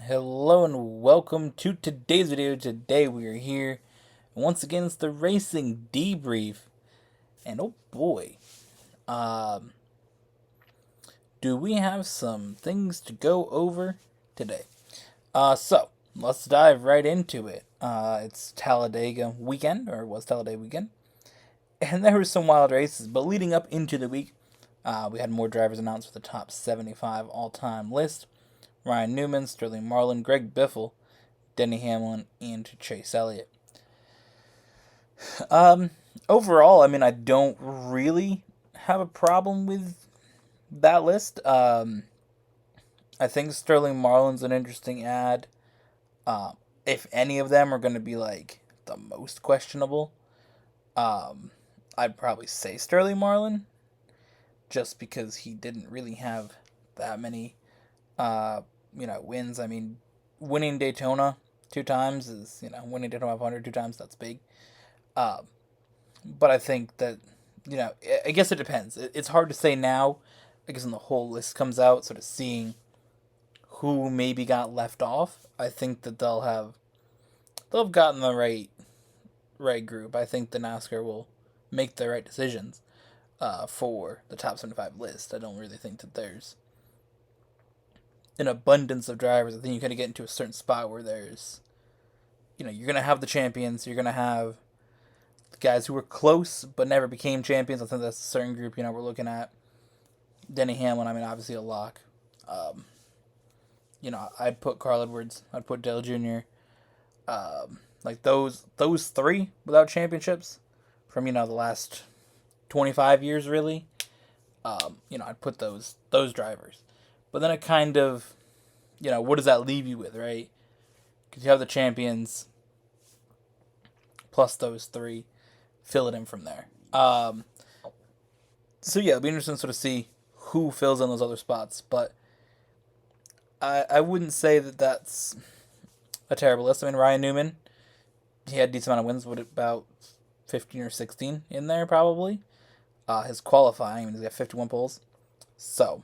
Hello and welcome to today's video. Today we are here. Once again, it's the racing debrief. And oh boy, um, do we have some things to go over today. So let's dive right into it. It's Talladega weekend, or it was Talladega weekend. And there were some wild races, but leading up into the week, we had more drivers announced for the top 75 all-time list. Ryan Newman, Sterling Marlin, Greg Biffle, Denny Hamlin, and Chase Elliott. Overall, I don't really have a problem with that list. I think Sterling Marlin's an interesting ad. If any of them are going to be like the most questionable, I'd probably say Sterling Marlin, just because he didn't really have that many wins. Winning Daytona 2 times is, winning Daytona 500 2 times, that's big. But I think that, I guess it depends. It's hard to say now, I guess when the whole list comes out, sort of seeing who maybe got left off. I think that they'll have gotten the right group. I think the NASCAR will make the right decisions for the top 75 list. I don't really think that there's an abundance of drivers. I think you kind of get into a certain spot where there's, you're going to have the champions, you're going to have the guys who were close but never became champions. I think that's a certain group, we're looking at. Denny Hamlin, obviously a lock. I'd put Carl Edwards, I'd put Dale Jr., like those three without championships from, the last 25 years, really. I'd put those drivers. But then it kind of, what does that leave you with, right? Because you have the champions plus those three, fill it in from there. So yeah, it'll be interesting to sort of see who fills in those other spots. But I wouldn't say that that's a terrible list. Ryan Newman, he had a decent amount of wins, with about 15 or 16 in there, probably. His qualifying, he's got 51 poles. So,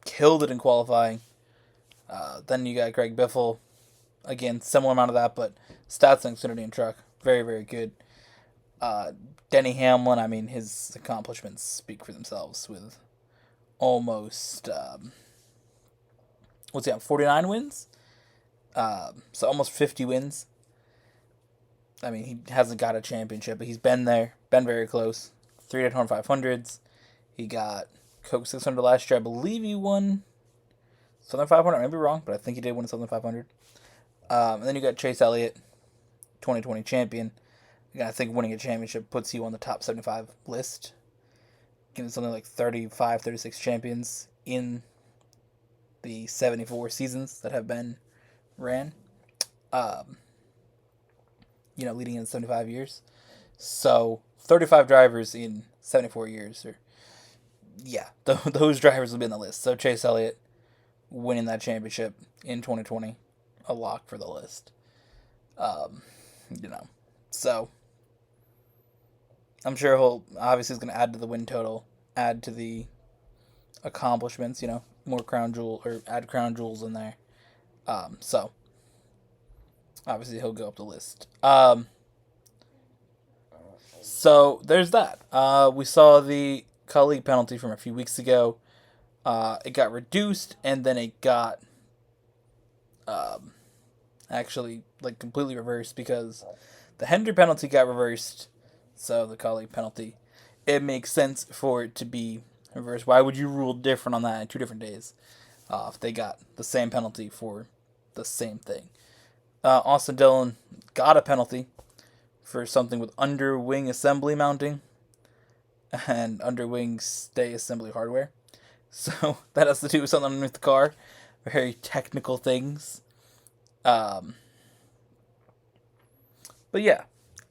killed it in qualifying. Then you got Greg Biffle. Again, similar amount of that, but stats in Xfinity and truck, very, very good. Denny Hamlin, his accomplishments speak for themselves with almost, what's he on, 49 wins? So almost 50 wins. He hasn't got a championship, but he's been there, been very close. 3 Daytona 500s. He got Coke 600 last year. I believe he won Southern 500. I may be wrong, but I think he did win Southern 500. And then you got Chase Elliott, 2020 champion. Again, I think winning a championship puts you on the top 75 list. Getting something like 35, 36 champions in the 74 seasons that have been ran. Leading in 75 years. So, 35 drivers in 74 years. Those drivers will be on the list. So, Chase Elliott winning that championship in 2020, a lock for the list. So, I'm sure he'll, obviously, is going to add to the win total, add to the accomplishments, more crown jewel, or add crown jewels in there. So, obviously, he'll go up the list. So, there's that. We saw the colleague penalty from a few weeks ago. It got reduced, and then it got actually completely reversed, because the Hendry penalty got reversed. So the colleague penalty, it makes sense for it to be reversed. Why would you rule different on that in 2 different days if they got the same penalty for the same thing? Austin Dillon got a penalty for something with underwing assembly mounting and underwing stay assembly hardware. So that has to do with something underneath the car. Very technical things. But yeah,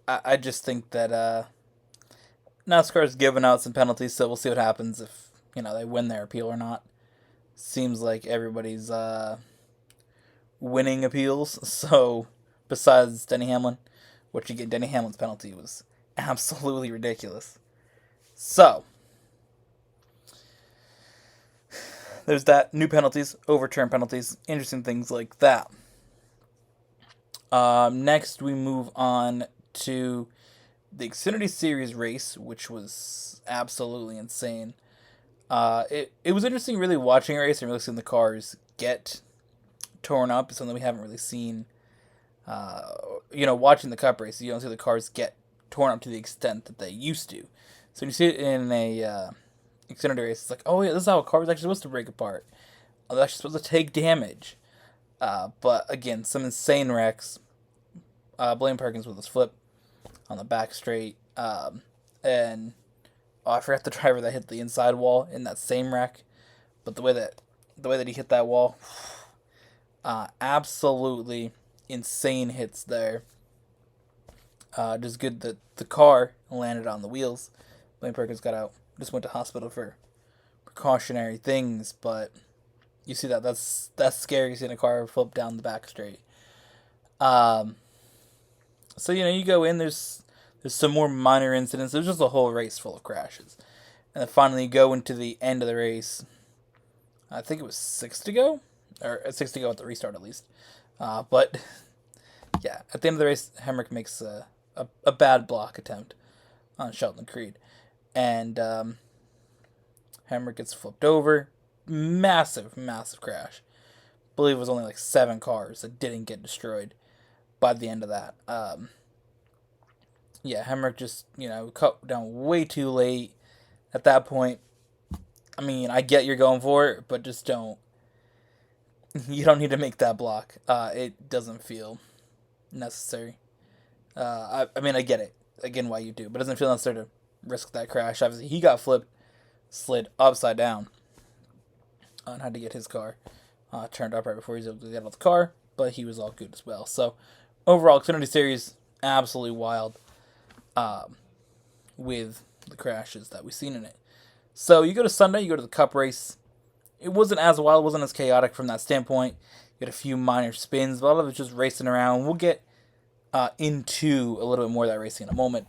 I just think that NASCAR's given out some penalties, so we'll see what happens if, they win their appeal or not. Seems like everybody's winning appeals. So, besides Denny Hamlin, which again, Denny Hamlin's penalty was absolutely ridiculous. So, there's that. New penalties, overturn penalties, interesting things like that. Next, we move on to the Xfinity Series race, which was absolutely insane. It was interesting really watching a race and really seeing the cars get torn up. It's something we haven't really seen. Watching the Cup race, you don't see the cars get torn up to the extent that they used to. So when you see it in a Xfinity race, it's like, oh yeah, this is how a car is actually supposed to break apart. They're actually supposed to take damage. But again, some insane wrecks. Blaine Perkins with his flip on the back straight. And I forgot the driver that hit the inside wall in that same wreck. But the way that he hit that wall, absolutely insane hits there. Just good that the car landed on the wheels. Blaine Perkins got out. Just went to hospital for precautionary things, but you see that's scary seeing a car flip down the back straight. So you go in. There's some more minor incidents. There's just a whole race full of crashes, and then finally you go into the end of the race. I think it was 6 to go, or 6 to go at the restart at least. But yeah, at the end of the race, Hemrick makes a bad block attempt on Shelton Creed, and Hemrick gets flipped over. Massive crash. I believe it was only like 7 cars that didn't get destroyed by the end of that. Hemrick just, cut down way too late. At that point, I mean, I get you're going for it, but just don't. You don't need to make that block. It doesn't feel necessary. I mean, I get it. Again, why you do, but it doesn't feel necessary to risk that crash. Obviously, he got slid upside down, and had to get his car turned up right before he was able to get out of the car, but he was all good as well. So, overall, Xfinity Series, absolutely wild with the crashes that we've seen in it. So, you go to Sunday, you go to the Cup race. It wasn't as wild, it wasn't as chaotic from that standpoint. You had a few minor spins, but a lot of it was just racing around. We'll get into a little bit more of that racing in a moment.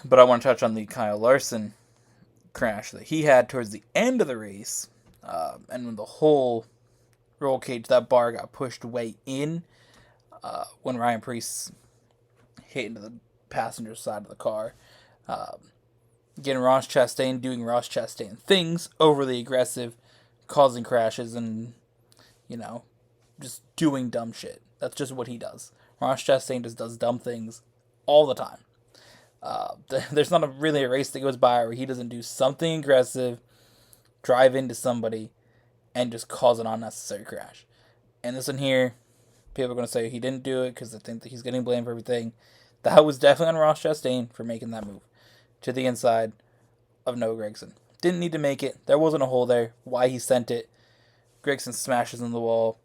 But I want to touch on the Kyle Larson crash that he had towards the end of the race. And when the whole roll cage, that bar got pushed way in when Ryan Preece hit into the passenger side of the car. Again, Ross Chastain doing Ross Chastain things, overly aggressive, causing crashes, and, just doing dumb shit. That's just what he does. Ross Chastain just does dumb things all the time. There's not really a race that goes by where he doesn't do something aggressive, drive into somebody, and just cause an unnecessary crash. And this one here, people are going to say he didn't do it because they think that he's getting blamed for everything. That was definitely on Ross Chastain for making that move to the inside of Noah Gragson. Didn't need to make it. There wasn't a hole there. Why he sent it. Gragson smashes in the wall.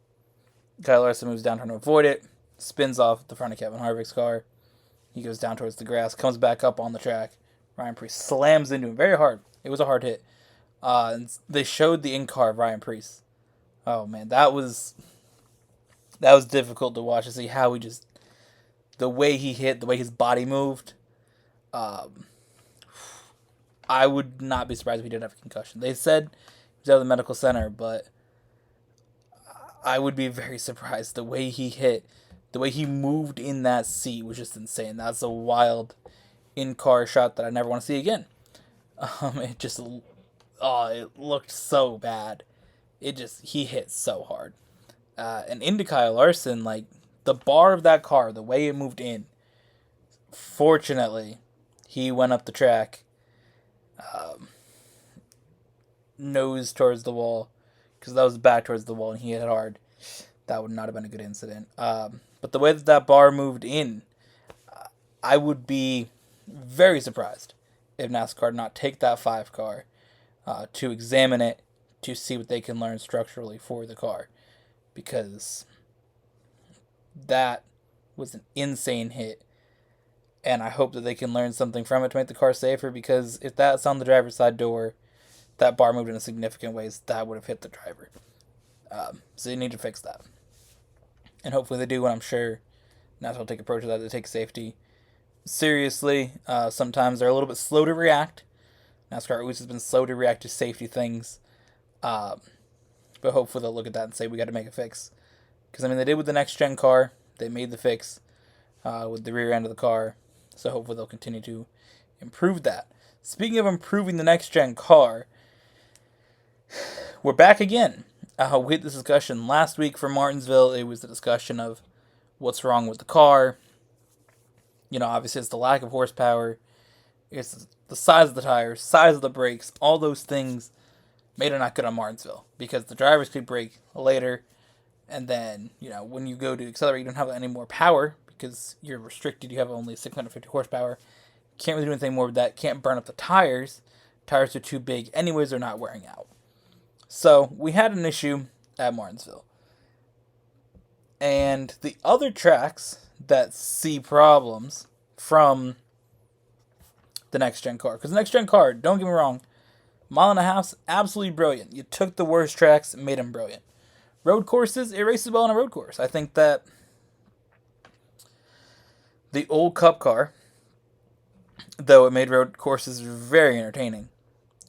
Kyle Larson moves down trying to avoid it. Spins off the front of Kevin Harvick's car. He goes down towards the grass. Comes back up on the track. Ryan Preece slams into him very hard. It was a hard hit. And they showed the in-car of Ryan Preece. Oh, man. That was difficult to watch, to see how he just... The way he hit, the way his body moved. I would not be surprised if he did have a concussion. They said he was out of the medical center, but I would be very surprised. The way he hit, the way he moved in that seat was just insane. That's a wild in-car shot that I never want to see again. It looked so bad. He hit so hard. And into Kyle Larson, like, the bar of that car, the way it moved in, fortunately, he went up the track, nose towards the wall, because that was back towards the wall and he hit hard. That would not have been a good incident. But the way that bar moved in, I would be very surprised if NASCAR did not take that 5 car to examine it, to see what they can learn structurally for the car, because that was an insane hit, and I hope that they can learn something from it to make the car safer, because if that's on the driver's side door, that bar moved in a significant ways, that would have hit the driver. So you need to fix that. And hopefully they do, and I'm sure NASCAR will take approach to that. They take safety seriously. Sometimes they're a little bit slow to react. NASCAR always has been slow to react to safety things. But hopefully they'll look at that and say we got to make a fix. Because I mean they did with the next gen car, they made the fix with the rear end of the car. So hopefully they'll continue to improve that. Speaking of improving the next gen car, we're back again. We had this discussion last week for Martinsville. It was the discussion of what's wrong with the car. Obviously it's the lack of horsepower. It's the size of the tires, size of the brakes, all those things made it not good on Martinsville. Because the drivers could brake later, and then, when you go to accelerate, you don't have any more power because you're restricted. You have only 650 horsepower. Can't really do anything more with that. Can't burn up the tires. Tires are too big. Anyways, they're not wearing out. So, we had an issue at Martinsville. And the other tracks that see problems from the next gen car. Because the next gen car, don't get me wrong, mile and a half, absolutely brilliant. You took the worst tracks and made them brilliant. Road courses, it races well on a road course. I think that the old Cup car, though it made road courses very entertaining,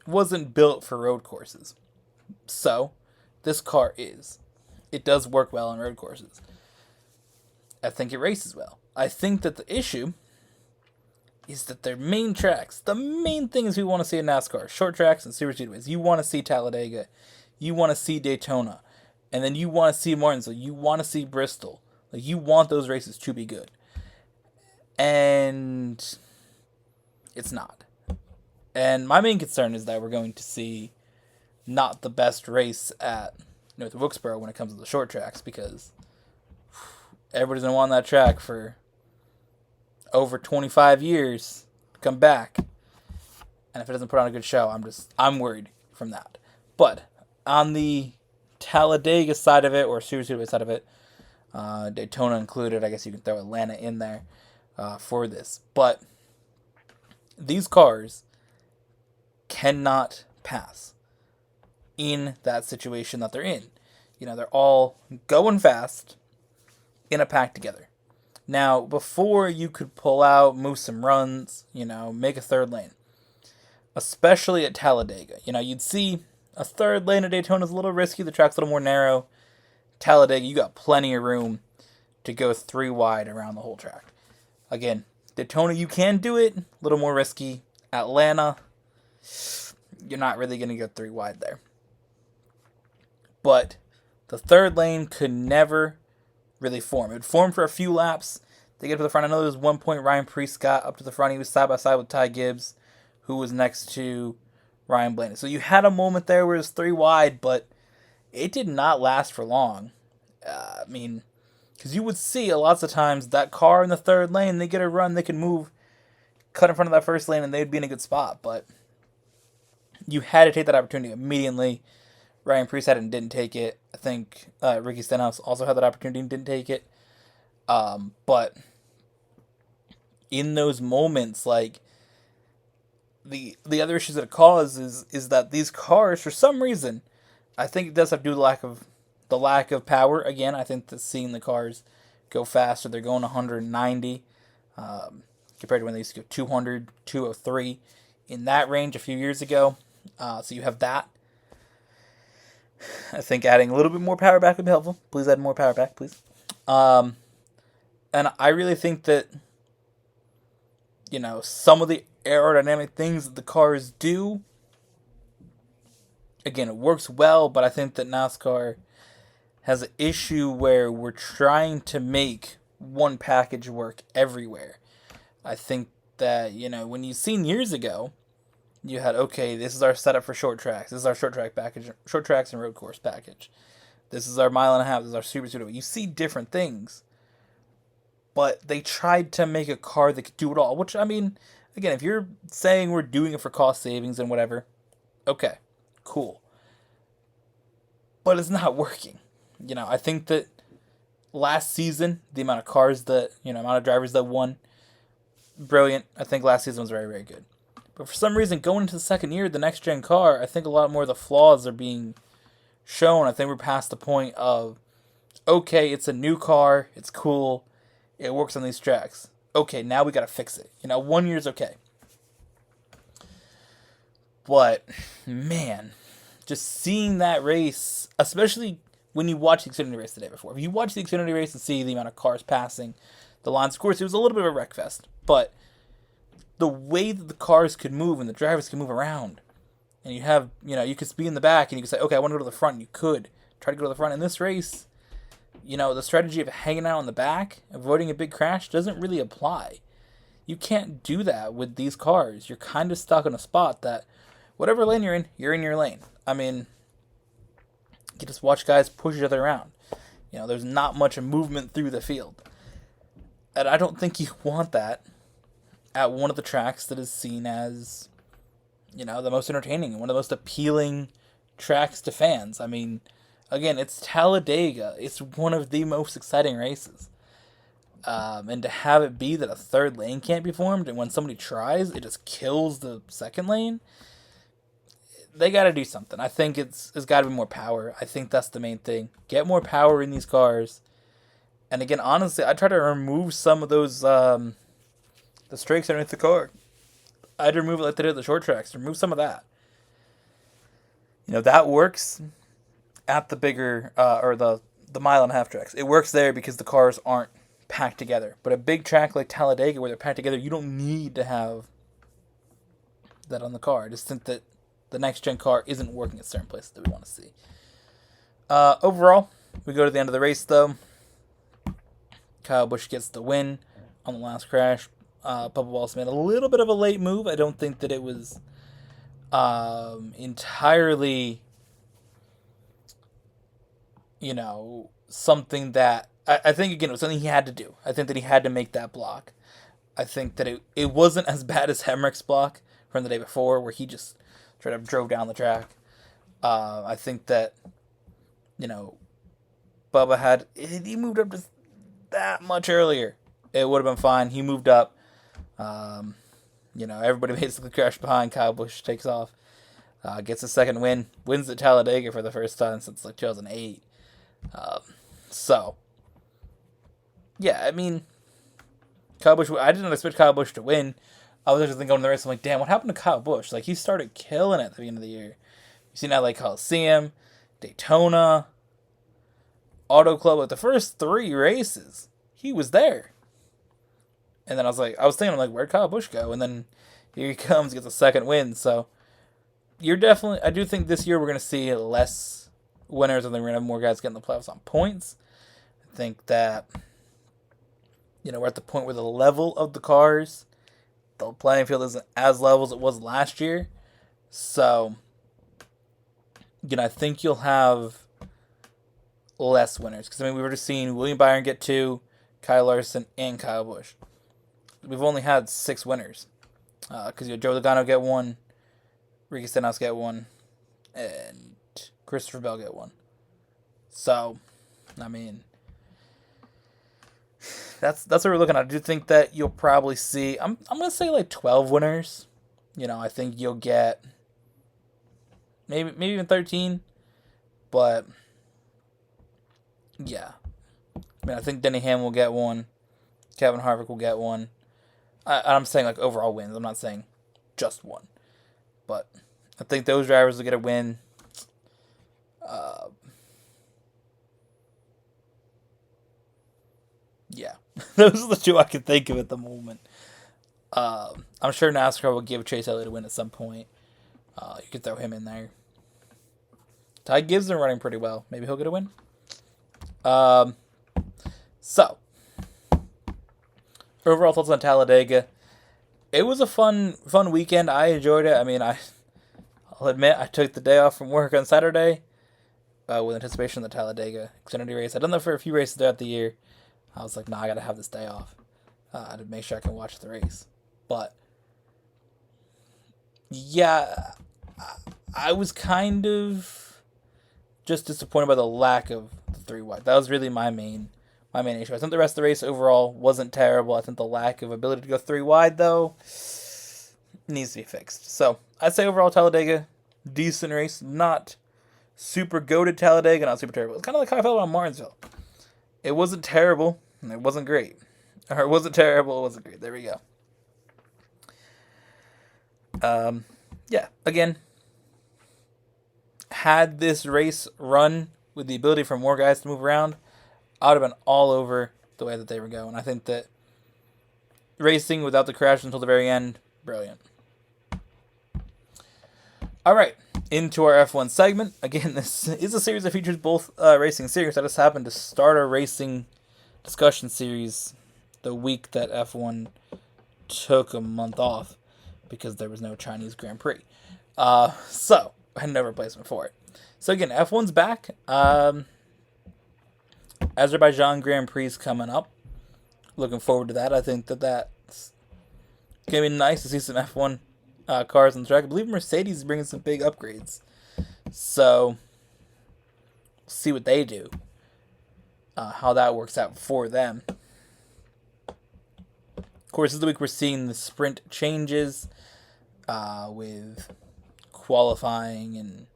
wasn't built for road courses. So, this car is. It does work well on road courses. I think it races well. I think that the issue is that their main tracks, the main things we want to see in NASCAR, short tracks and Superspeedways. You want to see Talladega. You want to see Daytona. And then you want to see Martinsville. You want to see Bristol. You want those races to be good. And it's not. And my main concern is that we're going to see not the best race at North Wilkesboro when it comes to the short tracks, because everybody's going to want that track for over 25 years to come back. And if it doesn't put on a good show, I'm worried from that. But on the Talladega side of it, or Super Speedway side of it, Daytona included, I guess you can throw Atlanta in there for this. But these cars cannot pass in that situation that they're in. They're all going fast in a pack together. Now, before you could pull out, move some runs, make a third lane. Especially at Talladega. You'd see a third lane at Daytona is a little risky. The track's a little more narrow. Talladega, you got plenty of room to go 3 wide around the whole track. Again, Daytona, you can do it. A little more risky. Atlanta, you're not really going to go 3 wide there. But the third lane could never really form. It would form for a few laps. They get to the front. I know there was one point Ryan Preece got up to the front. He was side by side with Ty Gibbs, who was next to Ryan Blaney. So you had a moment there where it was 3 wide, but it did not last for long. Because you would see lots of times that car in the third lane, they get a run, they can move, cut in front of that first lane, and they'd be in a good spot. But you had to take that opportunity immediately. Ryan Preece had it and didn't take it. I think Ricky Stenhouse also had that opportunity and didn't take it. But in those moments, like, the other issues that it causes is that these cars, for some reason, I think it does have to do with the lack of power. Again, I think that seeing the cars go faster, they're going 190 compared to when they used to go 200, 203 in that range a few years ago. So you have that. I think adding a little bit more power back would be helpful. Please add more power back, please. And I really think that, some of the aerodynamic things that the cars do, again, it works well, but I think that NASCAR has an issue where we're trying to make one package work everywhere. I think that, when you've seen years ago, you had, okay, this is our setup for short tracks. This is our short track package, short tracks and road course package. This is our mile and a half. This is our super speedway. You see different things, but they tried to make a car that could do it all. Which, again, if you're saying we're doing it for cost savings and whatever, okay, cool. But it's not working. I think that last season, the amount of cars that, amount of drivers that won, brilliant. I think last season was very, very good. But for some reason, going into the second year, the next gen car, I think a lot more of the flaws are being shown. I think we're past the point of, okay, it's a new car, it's cool, it works on these tracks. Okay, now we gotta fix it. 1 year's okay. But, man, just seeing that race, especially when you watch the Xfinity race the day before. If you watch the Xfinity race and see the amount of cars passing the lines, of course, it was a little bit of a wreck fest. But the way that the cars could move and the drivers could move around, and you have, you could be in the back and you could say, okay, I want to go to the front. And you could try to go to the front. In this race, the strategy of hanging out in the back, avoiding a big crash, doesn't really apply. You can't do that with these cars. You're kind of stuck in a spot that whatever lane you're in your lane. I mean, you just watch guys push each other around. There's not much movement through the field. And I don't think you want that at one of the tracks that is seen as, the most entertaining and one of the most appealing tracks to fans. I mean, again, it's Talladega. It's one of the most exciting races. And to have it be that a third lane can't be formed, and when somebody tries, it just kills the second lane, they got to do something. I think it's got to be more power. I think that's the main thing. Get more power in these cars. And again, honestly, I try to remove some of those the strakes underneath the car. I'd remove it like they did at the short tracks. Remove some of that. That works at the bigger or the mile and a half tracks. It works there because the cars aren't packed together. But a big track like Talladega where they're packed together, you don't need to have that on the car. I just think that the next gen car isn't working at certain places that we want to see. Overall, we go to the end of the race though. Kyle Busch gets the win on the last crash. Bubba Wallace made a little bit of a late move. I don't think that it was entirely, something that I think, again, it was something he had to do. I think that he had to make that block. I think that it wasn't as bad as Hemrick's block from the day before, where he just straight up drove down the track. I think that, Bubba he moved up just that much earlier. It would have been fine. He moved up. Everybody basically crashed behind. Kyle Busch takes off. Gets a second win. Wins at Talladega for the first time since 2008. Yeah, I mean, Kyle Busch, I didn't expect Kyle Busch to win. I was just going to the race, I'm like, damn, what happened to Kyle Busch? Like, he started killing it at the beginning of the year. You've seen LA Coliseum, Daytona, Auto Club. Like, the first 3 races, he was there. And then I was thinking, where'd Kyle Busch go? And then here he comes, gets a second win. So, I do think this year we're going to see less winners, and then we're going to have more guys getting the playoffs on points. I think that, we're at the point where the level of the cars, the playing field isn't as level as it was last year. So, I think you'll have less winners. Because, we were just seeing William Byron get 2, Kyle Larson, and Kyle Busch. We've only had 6 winners. Because Joe Logano get 1, Ricky Stenhouse get 1, and Christopher Bell get 1. So, that's what we're looking at. I do think that you'll probably see, I'm going to say 12 winners. I think you'll get maybe even 13. But, yeah. I think Denny Hamlin will get 1. Kevin Harvick will get 1. I'm saying overall wins. I'm not saying just 1. But I think those drivers will get a win. Yeah. Those are the 2 I can think of at the moment. I'm sure NASCAR will give Chase Elliott a win at some point. You could throw him in there. Ty Gibbs are running pretty well. Maybe he'll get a win. So, overall thoughts on Talladega. It was a fun weekend. I enjoyed it. I'll admit I took the day off from work on Saturday with anticipation of the Talladega Xfinity race. I've done that for a few races throughout the year. I was like, I gotta have this day off to make sure I can watch the race. But, yeah, I was kind of just disappointed by the lack of the 3 wide. That was really my main issue. I think the rest of the race overall wasn't terrible. I think the lack of ability to go 3 wide, though, needs to be fixed. So, I'd say overall Talladega, decent race. Not super goated Talladega, not super terrible. It's kind of like how I felt about Martinsville. It wasn't terrible, and it wasn't great. Or it wasn't terrible, it wasn't great. There we go. Yeah, again, had this race run with the ability for more guys to move around, I would have been all over the way that they were going. I think that racing without the crash until the very end, brilliant. All right, into our F1 segment. Again, this is a series that features both racing series. I just happened to start a racing discussion series the week that F1 took a month off because there was no Chinese Grand Prix. So I had no replacement for it. So again, F1's back. Azerbaijan Grand Prix is coming up. Looking forward to that. I think that's going to be nice to see some F1 cars on the track. I believe Mercedes is bringing some big upgrades. So, we'll see what they do. How that works out for them. Of course, this is the week we're seeing the sprint changes with qualifying and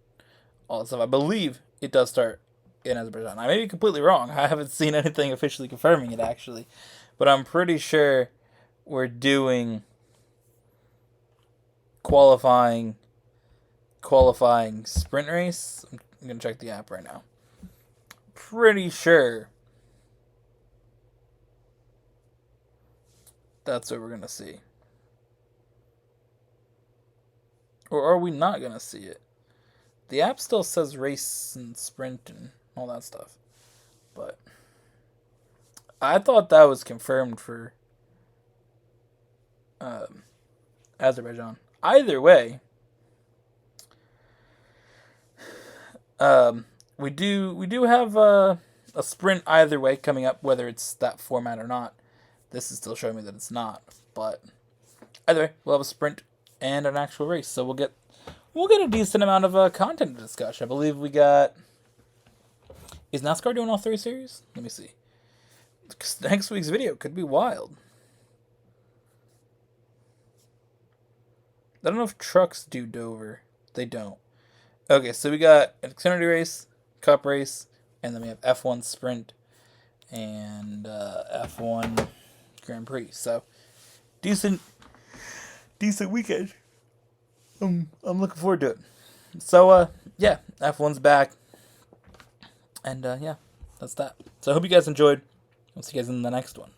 all that stuff. I believe it does start in Azerbaijan. I may be completely wrong. I haven't seen anything officially confirming it, actually. But I'm pretty sure we're doing qualifying sprint race. I'm going to check the app right now. Pretty sure that's what we're going to see. Or are we not going to see it? The app still says race and sprint and all that stuff. But I thought that was confirmed for Azerbaijan. Either way, we do have a sprint either way coming up, whether it's that format or not. This is still showing me that it's not, but either way, we'll have a sprint and an actual race. So we'll get a decent amount of content to discuss. I believe we got. Is NASCAR doing all 3 series? Let me see. Next week's video could be wild. I don't know if trucks do Dover. They don't. Okay, so we got an Xfinity race, Cup race, and then we have F1 Sprint and F1 Grand Prix. So, decent weekend. I'm looking forward to it. So, yeah, F1's back. And, yeah, that's that. So I hope you guys enjoyed. I'll see you guys in the next one.